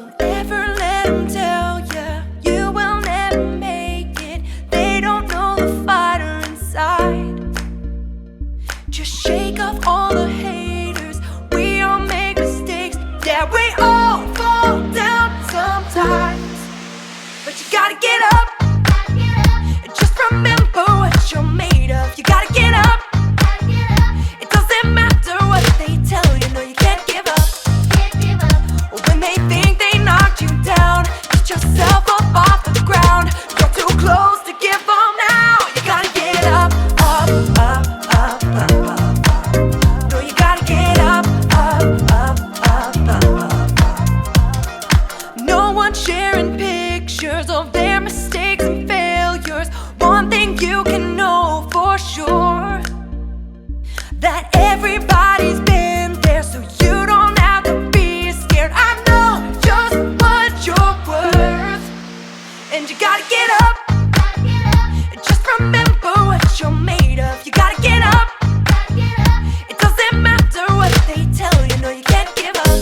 Don't ever let them tell ya you will never make it. They don't know the fighter inside. Just shake off all the haters. We all make mistakes. Yeah, we all fall down sometimes. But you gotta get up. Just remember what you're made of. You gotta get up. It doesn't matter what they tell you. No, you can't give up. When they think they knocked you down, get yourself up off the ground. You're too close to give up now. You gotta get up, up, up, up, up, up. No, you gotta get up, up, up, up, up, up. No one's sharing pictures of their mistakes and failures. One thing you can know for sure, that everybody's been there, so you don't have to be scared. I know just what you're worth, and you gotta get up. Just remember what you're made of. You gotta get up. It doesn't matter what they tell you. No, you can't give up.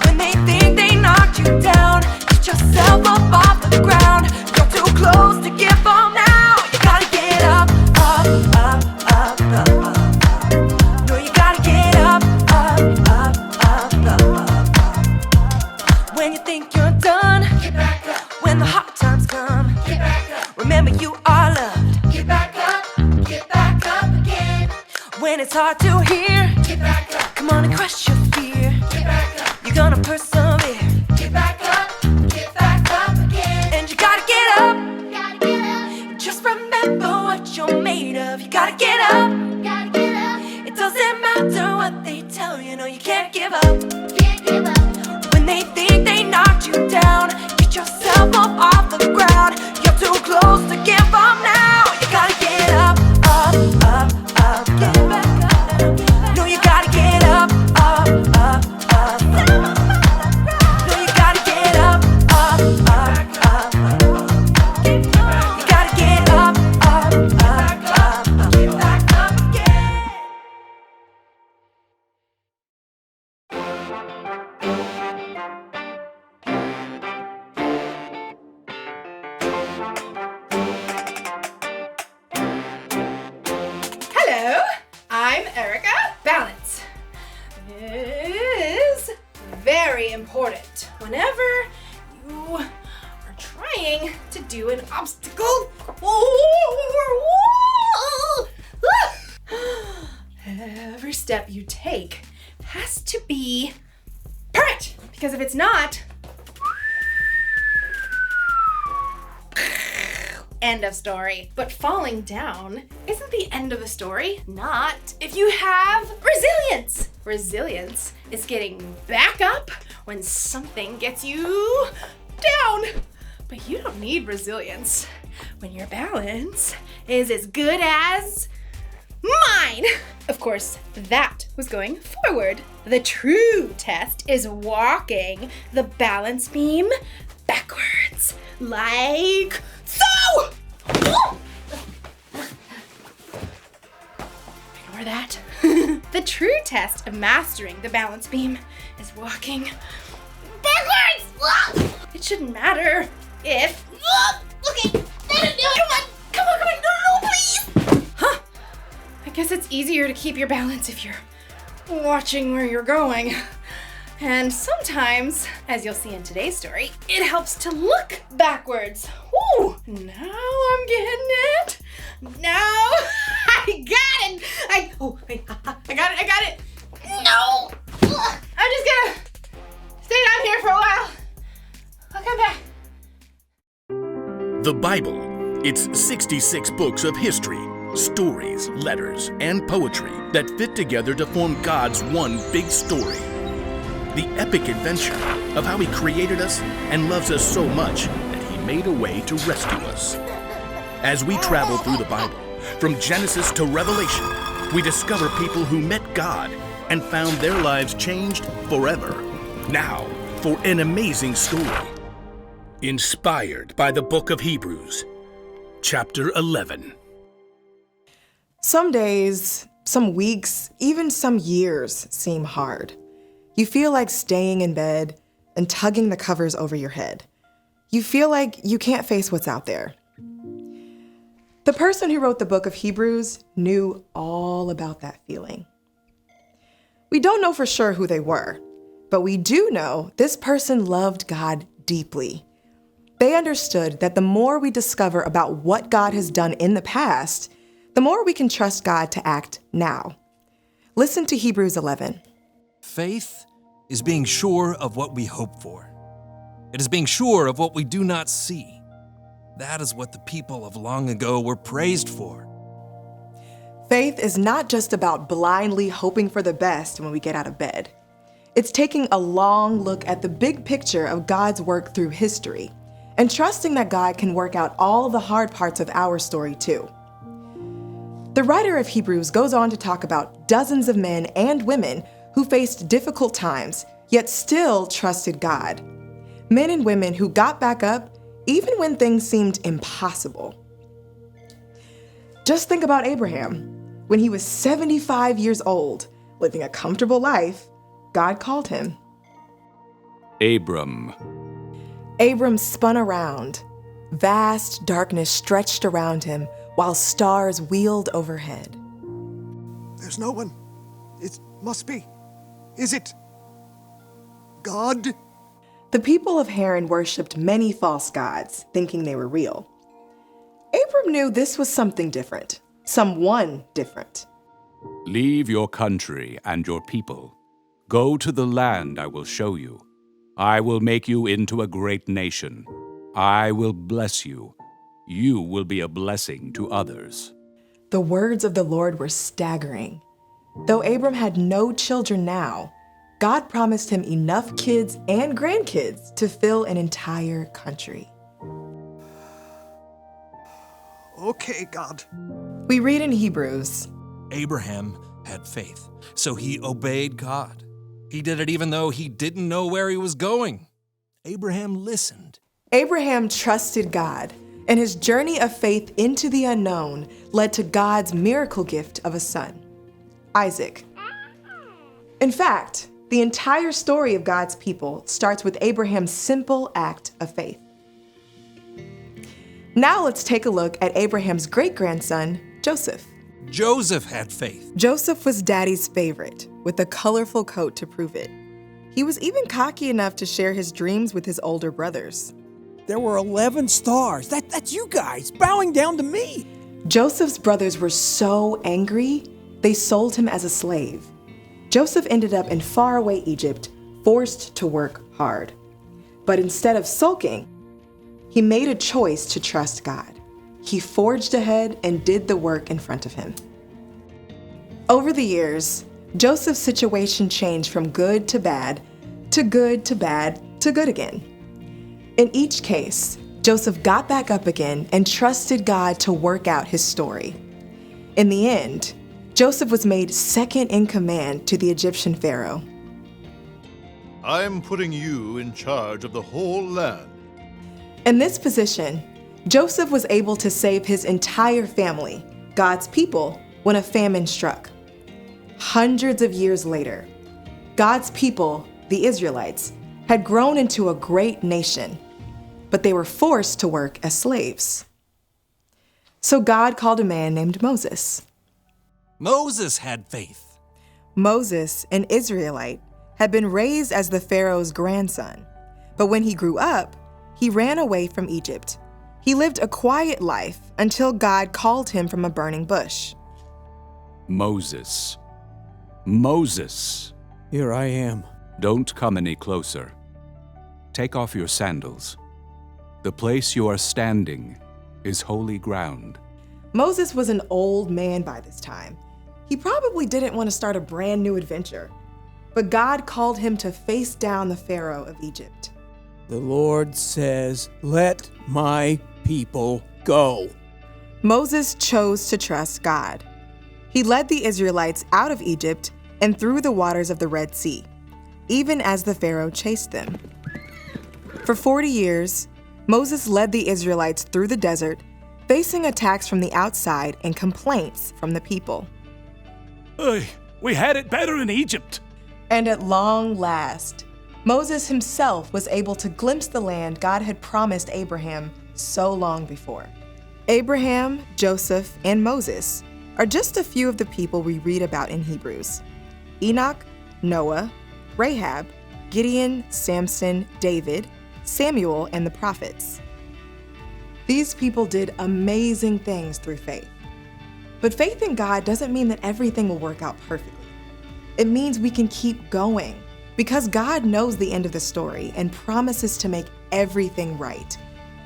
When they think they knocked you down, get yourself up off the ground. You're too close to give up now. You gotta get up, up, up, up, up, up. No, you gotta get up, up, up, up, up, up. When you think you're done, get back up. When the hard times come, get back up. Remember you are loved. Get back up again. When it's hard to hear, get back up. Come on and crush your fear. Get back up. You're gonna persevere. Get back up again. And you gotta get up. Just remember what you're made of. You gotta get up. It doesn't matter what they tell you. No, you can't give up. When they think they knocked you down, get yourself up off the ground. You're too close to give up now. You gotta get up, up, up, up, get back up. No, you gotta get up, up, up, up, up. No, you gotta get up, up, up, up, up. You gotta get up, up, up, up, up. Get back up again. Hello, I'm Erica. Balance is very important whenever you are trying to do an obstacle or wall. Every step you take has to be perfect, because if it's not, end of story. But falling down isn't the end of the story. Not if you have resilience. Resilience is getting back up when something gets you down. But you don't need resilience when your balance is as good as mine. Of course, that was going forward. The true test is walking the balance beam backwards, like so! Ignore that. The true test of mastering the balance beam is walking backwards! It shouldn't matter if... Okay, come on, no, please! Huh? I guess it's easier to keep your balance if you're watching where you're going. And sometimes, as you'll see in today's story, it helps to look backwards. Woo! Now I'm getting it. Now I got it. I got it. No! I'm just gonna stay down here for a while. I'll come back. The Bible. It's 66 books of history, stories, letters, and poetry that fit together to form God's one big story. The epic adventure of how He created us and loves us so much that He made a way to rescue us. As we travel through the Bible, from Genesis to Revelation, we discover people who met God and found their lives changed forever. Now, for an amazing story. Inspired by the book of Hebrews, chapter 11. Some days, some weeks, even some years seem hard. You feel like staying in bed, and tugging the covers over your head. You feel like you can't face what's out there. The person who wrote the book of Hebrews knew all about that feeling. We don't know for sure who they were, but we do know this person loved God deeply. They understood that the more we discover about what God has done in the past, the more we can trust God to act now. Listen to Hebrews 11. Faith is being sure of what we hope for. It is being sure of what we do not see. That is what the people of long ago were praised for. Faith is not just about blindly hoping for the best when we get out of bed. It's taking a long look at the big picture of God's work through history and trusting that God can work out all the hard parts of our story too. The writer of Hebrews goes on to talk about dozens of men and women who faced difficult times, yet still trusted God. Men and women who got back up even when things seemed impossible. Just think about Abraham. When he was 75 years old, living a comfortable life, God called him. Abram spun around. Vast darkness stretched around him while stars wheeled overhead. There's no one. It must be. Is it God? The people of Haran worshipped many false gods, thinking they were real. Abram knew this was something different, someone different. Leave your country and your people. Go to the land I will show you. I will make you into a great nation. I will bless you. You will be a blessing to others. The words of the Lord were staggering. Though Abram had no children now, God promised him enough kids and grandkids to fill an entire country. Okay, God. We read in Hebrews, Abraham had faith, so he obeyed God. He did it even though he didn't know where he was going. Abraham listened. Abraham trusted God, and his journey of faith into the unknown led to God's miracle gift of a son, Isaac. In fact, the entire story of God's people starts with Abraham's simple act of faith. Now let's take a look at Abraham's great-grandson, Joseph. Joseph had faith. Joseph was Daddy's favorite, with a colorful coat to prove it. He was even cocky enough to share his dreams with his older brothers. There were 11 stars. That's you guys bowing down to me. Joseph's brothers were so angry, they sold him as a slave. Joseph ended up in faraway Egypt, forced to work hard. But instead of sulking, he made a choice to trust God. He forged ahead and did the work in front of him. Over the years, Joseph's situation changed from good to bad, to good to bad, to good again. In each case, Joseph got back up again and trusted God to work out his story. In the end, Joseph was made second in command to the Egyptian Pharaoh. I'm putting you in charge of the whole land. In this position, Joseph was able to save his entire family, God's people, when a famine struck. Hundreds of years later, God's people, the Israelites, had grown into a great nation, but they were forced to work as slaves. So God called a man named Moses. Moses had faith. Moses, an Israelite, had been raised as the Pharaoh's grandson, but when he grew up, he ran away from Egypt. He lived a quiet life until God called him from a burning bush. Moses. Here I am. Don't come any closer. Take off your sandals. The place you are standing is holy ground. Moses was an old man by this time. He probably didn't want to start a brand new adventure, but God called him to face down the Pharaoh of Egypt. The Lord says, let my people go. Moses chose to trust God. He led the Israelites out of Egypt and through the waters of the Red Sea, even as the Pharaoh chased them. For 40 years, Moses led the Israelites through the desert, facing attacks from the outside and complaints from the people. We had it better in Egypt. And at long last, Moses himself was able to glimpse the land God had promised Abraham so long before. Abraham, Joseph, and Moses are just a few of the people we read about in Hebrews. Enoch, Noah, Rahab, Gideon, Samson, David, Samuel, and the prophets. These people did amazing things through faith. But faith in God doesn't mean that everything will work out perfectly. It means we can keep going because God knows the end of the story and promises to make everything right,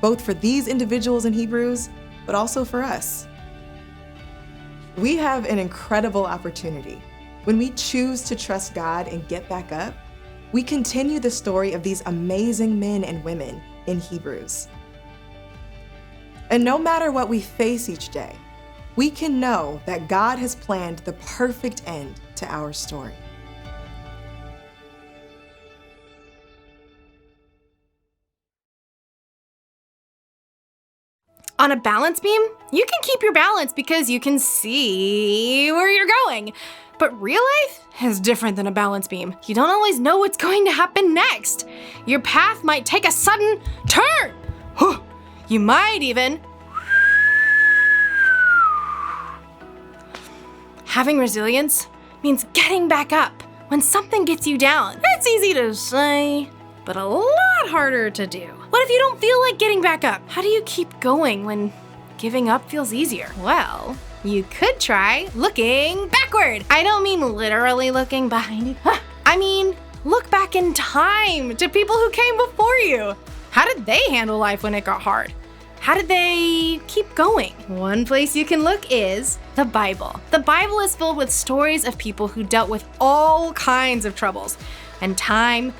both for these individuals in Hebrews, but also for us. We have an incredible opportunity. When we choose to trust God and get back up, we continue the story of these amazing men and women in Hebrews. And no matter what we face each day, we can know that God has planned the perfect end to our story. On a balance beam, you can keep your balance because you can see where you're going. But real life is different than a balance beam. You don't always know what's going to happen next. Your path might take a sudden turn. You might even... Having resilience means getting back up when something gets you down. That's easy to say, but a lot harder to do. What if you don't feel like getting back up? How do you keep going when giving up feels easier? Well, you could try looking backward. I don't mean literally looking behind you. I mean, look back in time to people who came before you. How did they handle life when it got hard? How did they keep going? One place you can look is the Bible. The Bible is filled with stories of people who dealt with all kinds of troubles. And time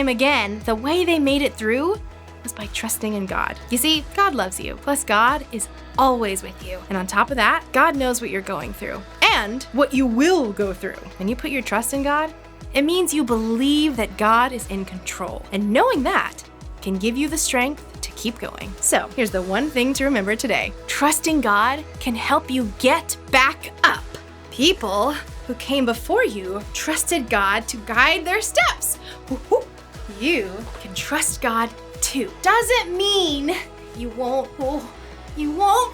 again, the way they made it through was by trusting in God. You see, God loves you, plus God is always with you. And on top of that, God knows what you're going through and what you will go through. When you put your trust in God, it means you believe that God is in control. And knowing that can give you the strength to keep going. So here's the one thing to remember today. Trusting God can help you get back up. People who came before you trusted God to guide their steps. You can trust God too. Doesn't mean you won't. You're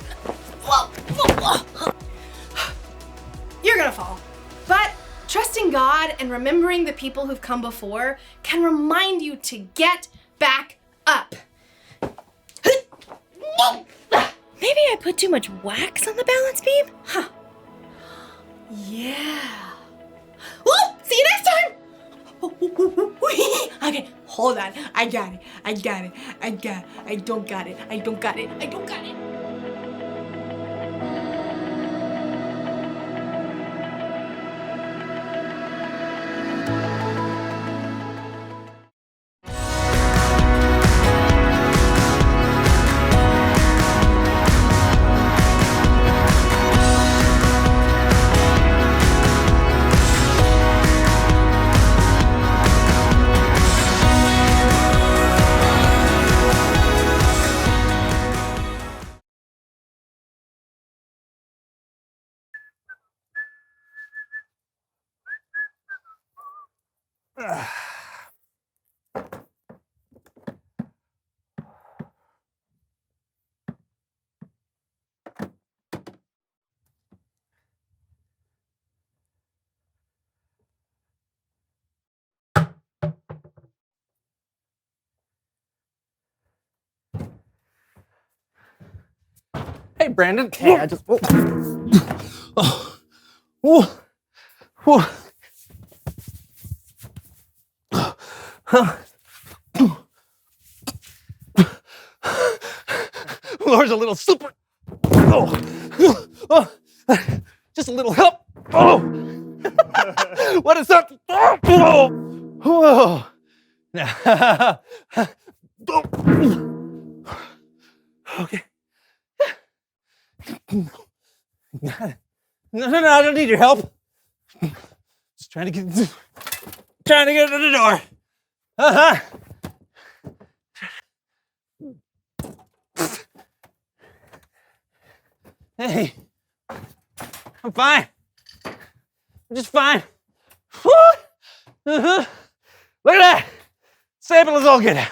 gonna fall. But trusting God and remembering the people who've come before can remind you to get back up. Maybe I put too much wax on the balance beam? Yeah. Well, see you next time! Okay, hold on. I got it. I don't got it. Hey, Brandon. Hey, I just. There's a little super. Just a little help. Oh, what is that? Oh, okay. No, I don't need your help. Just trying to get to the door. Hey, I'm fine. I'm just fine. Look at that! Sample is all good out.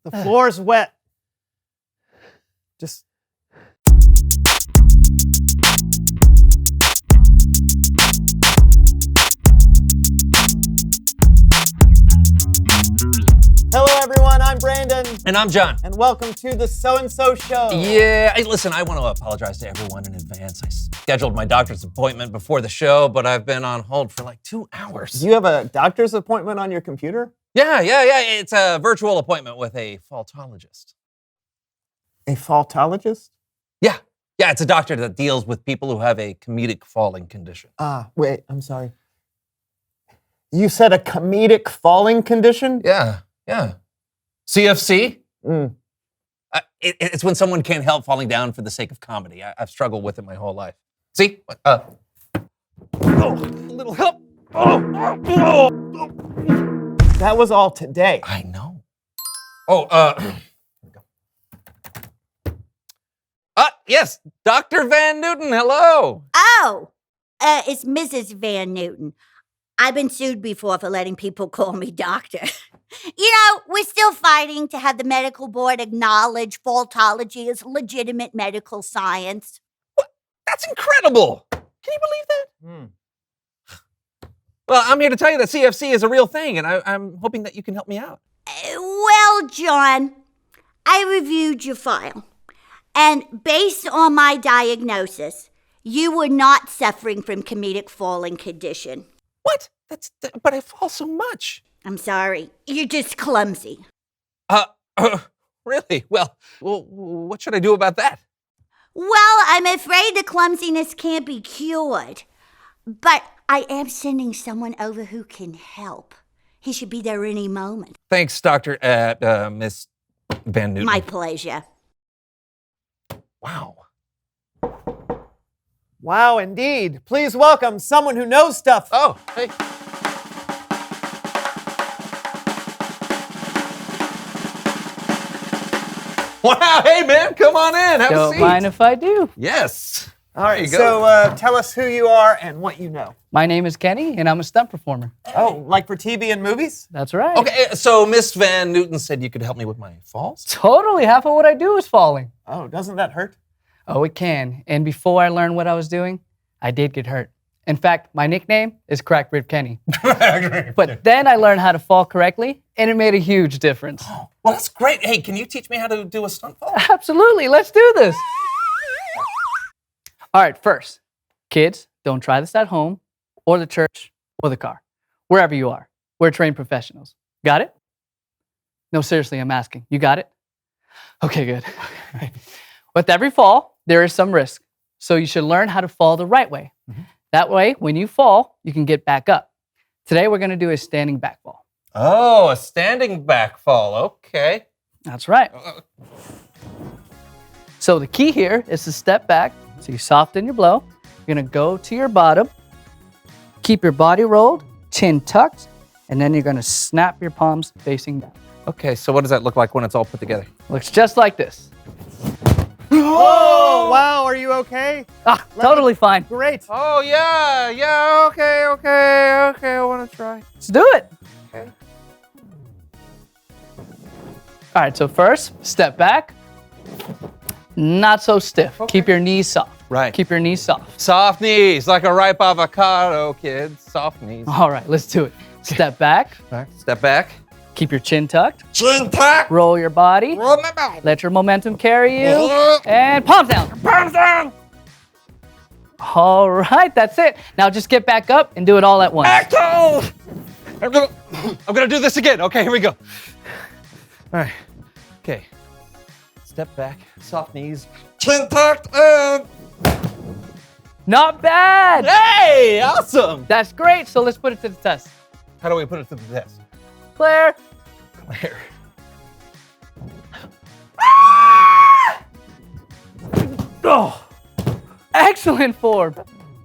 The floor's wet. Just. Hello, everyone. I'm Brandon, And I'm John. and welcome to the So and So Show. Yeah, listen, I want to apologize to everyone in advance. I scheduled my doctor's appointment before the show, but I've been on hold for like 2 hours. Do you have a doctor's appointment on your computer? Yeah. It's a virtual appointment with a faultologist. A faultologist? Yeah, it's a doctor that deals with people who have a comedic falling condition. Wait, I'm sorry. You said a comedic falling condition? Yeah. CFC? Mm. It's when someone can't help falling down for the sake of comedy. I've struggled with it my whole life. See? A little help. That was all today. I know. Yes, Dr. Van Newton, hello. Oh, it's Mrs. Van Newton. I've been sued before for letting people call me doctor. You know, we're still fighting to have the medical board acknowledge faultology as legitimate medical science. That's incredible. Can you believe that? Well, I'm here to tell you that CFC is a real thing, and I'm hoping that you can help me out. Well, John, I reviewed your file, and based on my diagnosis, you were not suffering from comedic falling condition. What? But I fall so much. I'm sorry, you're just clumsy. Really? Well, what should I do about that? Well, I'm afraid the clumsiness can't be cured, but I am sending someone over who can help. He should be there any moment. Thanks, Doctor, Miss Van Newton. My pleasure. Wow. Wow, indeed. Please welcome someone who knows stuff. Oh, hey. Wow, hey man, come on in. Have a Don't seat. mind if I do. Yes. All right, There you go. so tell us who you are and what you know. My name is Kenny, and I'm a stunt performer. Oh, like for TV and movies? That's right. Okay, so Miss Van Newton said you could help me with my falls? Totally. Half of what I do is falling. Oh, doesn't that hurt? Oh, it can. And before I learned what I was doing, I did get hurt. In fact, my nickname is Crack Rib Kenny. But then I learned how to fall correctly, and it made a huge difference. Well, that's great. Hey, can you teach me how to do a stunt fall? Absolutely. Let's do this. All right, first, kids, don't try this at home or the church or the car, wherever you are. We're trained professionals. Got it? No, seriously, I'm asking. You got it? Okay, good. With every fall, there is some risk. So you should learn how to fall the right way. That way, when you fall, you can get back up. Today, we're going to do a standing back fall. Oh, a standing back fall. Okay. That's right. So the key here is to step back. So you soften your blow. You're going to go to your bottom. Keep your body rolled, chin tucked, and then you're going to snap your palms facing down. Okay, so what does that look like when it's all put together? Looks just like this. Oh, wow, are you okay? Totally fine. Great. Oh, yeah, okay, I want to try. Let's do it. Okay. All right, so first, step back. Not so stiff. Okay. Keep your knees soft. Right. Keep your knees soft. Soft knees, like a ripe avocado, kids. Soft knees. All right, let's do it. Step back. Step back. Keep your chin tucked. Chin tuck. Roll your body. Roll my body. Let your momentum carry you. And palms down. Palms down. All right, that's it. Now just get back up and do it all at once. Acto! I'm gonna do this again. Okay, here we go. All right. Okay. Step back. Soft knees. Chin tucked and. Not bad. Hey, awesome. That's great. So let's put it to the test. How do we put it to the test? Claire. Claire. Oh, excellent form.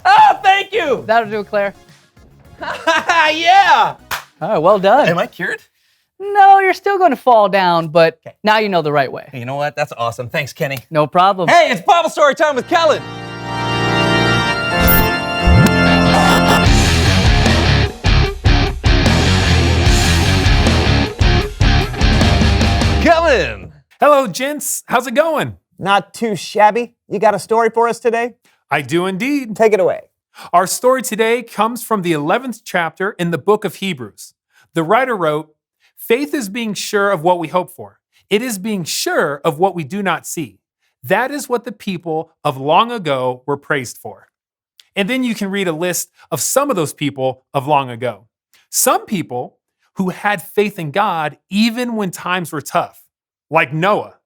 Oh, thank you. That'll do it, Claire. Yeah. All right, well done. Am I cured? No, you're still going to fall down, but now you know the right way. You know what? That's awesome. Thanks, Kenny. No problem. Hey, it's Bible story time with Kellen. Kellen! Hello, gents. How's it going? Not too shabby. You got a story for us today? I do indeed. Take it away. Our story today comes from the 11th chapter in the book of Hebrews. The writer wrote, "Faith is being sure of what we hope for. It is being sure of what we do not see. That is what the people of long ago were praised for." And then you can read a list of some of those people of long ago. Some people who had faith in God even when times were tough, like Noah.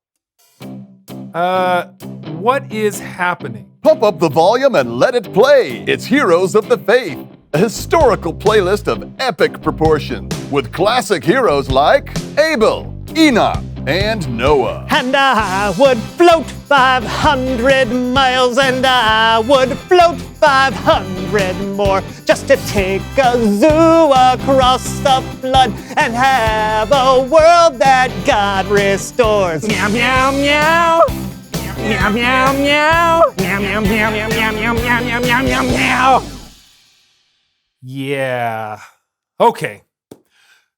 What is happening? Pump up the volume and let it play. It's Heroes of the Faith, a historical playlist of epic proportions with classic heroes like Abel, Enoch, and Noah. And I would float 500 miles, and I would float 500 more just to take a zoo across the flood and have a world that God restores. Meow, meow, meow. Meow, meow, meow. Meow, meow, meow, meow, meow, meow, meow, meow, meow, meow, meow. Yeah. Okay.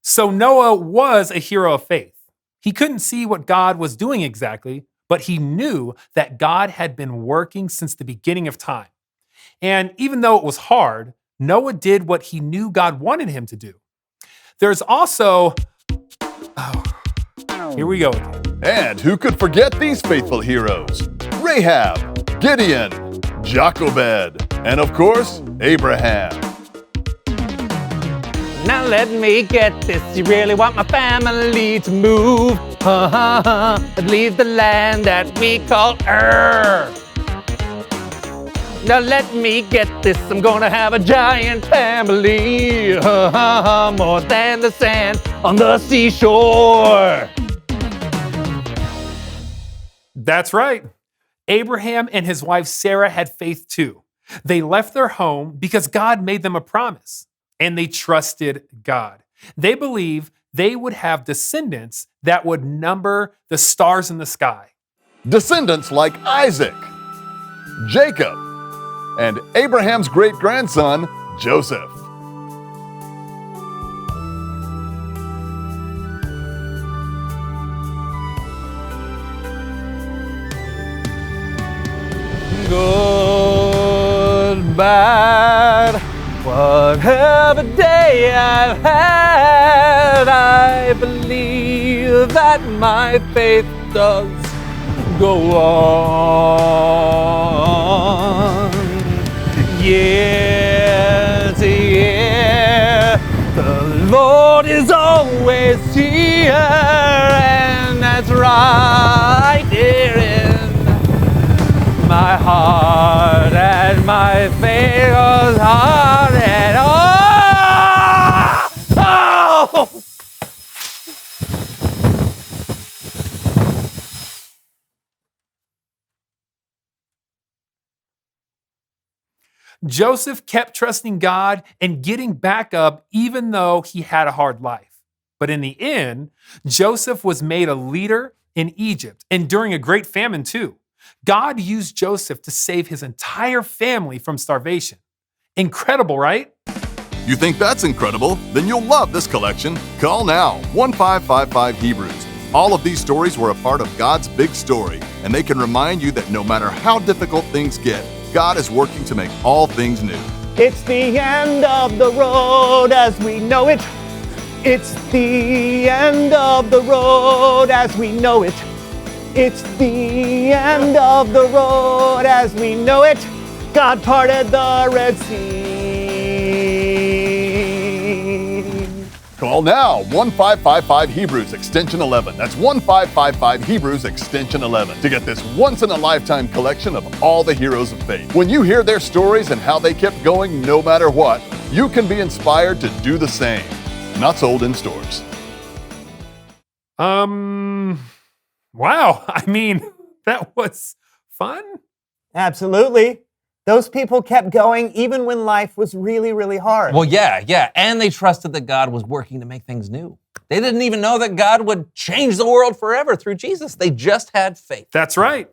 So Noah was a hero of faith. He couldn't see what God was doing exactly, but he knew that God had been working since the beginning of time. And even though it was hard, Noah did what he knew God wanted him to do. There's also, here we go again. And who could forget these faithful heroes? Rahab, Gideon, Jochebed, and of course, Abraham. Now let me get this. You really want my family to move? And leave the land that we call Earth. Now let me get this. I'm gonna have a giant family. More than the sand on the seashore. That's right. Abraham and his wife Sarah had faith too. They left their home because God made them a promise, and they trusted God. They believed they would have descendants that would number the stars in the sky. Descendants like Isaac, Jacob, and Abraham's great-grandson, Joseph. Good, bad, whatever day I've had, I believe that my faith does go on. Yes, yeah, the Lord is always here, and that's right here in my heart, and my faith goes on and on. Oh! Joseph kept trusting God and getting back up even though he had a hard life. But in the end, Joseph was made a leader in Egypt and during a great famine too. God used Joseph to save his entire family from starvation. Incredible, right? You think that's incredible? Then you'll love this collection. Call now, 1555 Hebrews. All of these stories were a part of God's big story, and they can remind you that no matter how difficult things get, God is working to make all things new. It's the end of the road as we know it. It's the end of the road as we know it. It's the end of the road as we know it. God parted the Red Sea. Call now, 1555 Hebrews, extension 11. That's 1555 Hebrews, extension 11, to get this once-in-a-lifetime collection of all the heroes of faith. When you hear their stories and how they kept going no matter what, you can be inspired to do the same. Not sold in stores. Wow. I mean, that was fun. Absolutely. Those people kept going even when life was really, really hard. Well, yeah. And they trusted that God was working to make things new. They didn't even know that God would change the world forever through Jesus. They just had faith. That's right.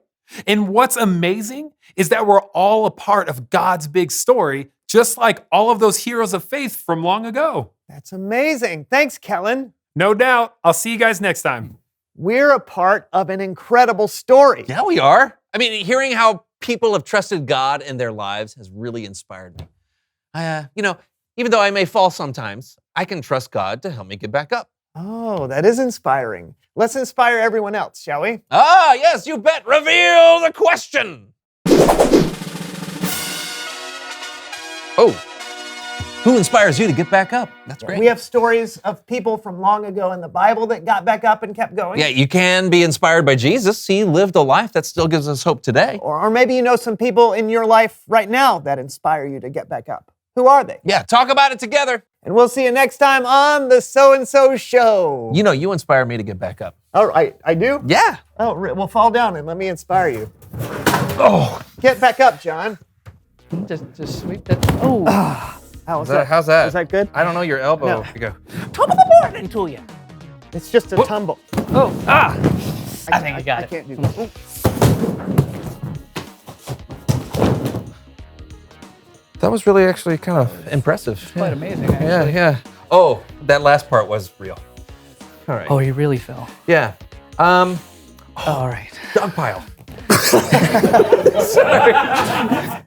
And what's amazing is that we're all a part of God's big story, just like all of those heroes of faith from long ago. That's amazing. Thanks, Kellen. No doubt. I'll see you guys next time. We're a part of an incredible story. Yeah, we are. I mean, hearing how people have trusted God in their lives has really inspired me. Even though I may fall sometimes, I can trust God to help me get back up. Oh, that is inspiring. Let's inspire everyone else, shall we? Ah, yes, you bet. Reveal the question. Oh, who inspires you to get back up? That's great. We have stories of people from long ago in the Bible that got back up and kept going. Yeah, you can be inspired by Jesus. He lived a life that still gives us hope today. Or maybe you know some people in your life right now that inspire you to get back up. Who are they? Yeah, talk about it together. And we'll see you next time on the So-and-so Show. You know, you inspire me to get back up. Oh, I do? Yeah. Oh, well, fall down and let me inspire you. Oh. Get back up, John. Just sweep that. Oh. How's that? How's that? Is that good? I don't know, your elbow. No. You go. Top of the board! Let me tool you. It's just a tumble. Oh. I think I got it. I can't do that. That was really actually kind of impressive. Quite amazing, actually. Yeah. Oh, that last part was real. All right. Oh, he really fell. Yeah. All right. Dog pile. Sorry.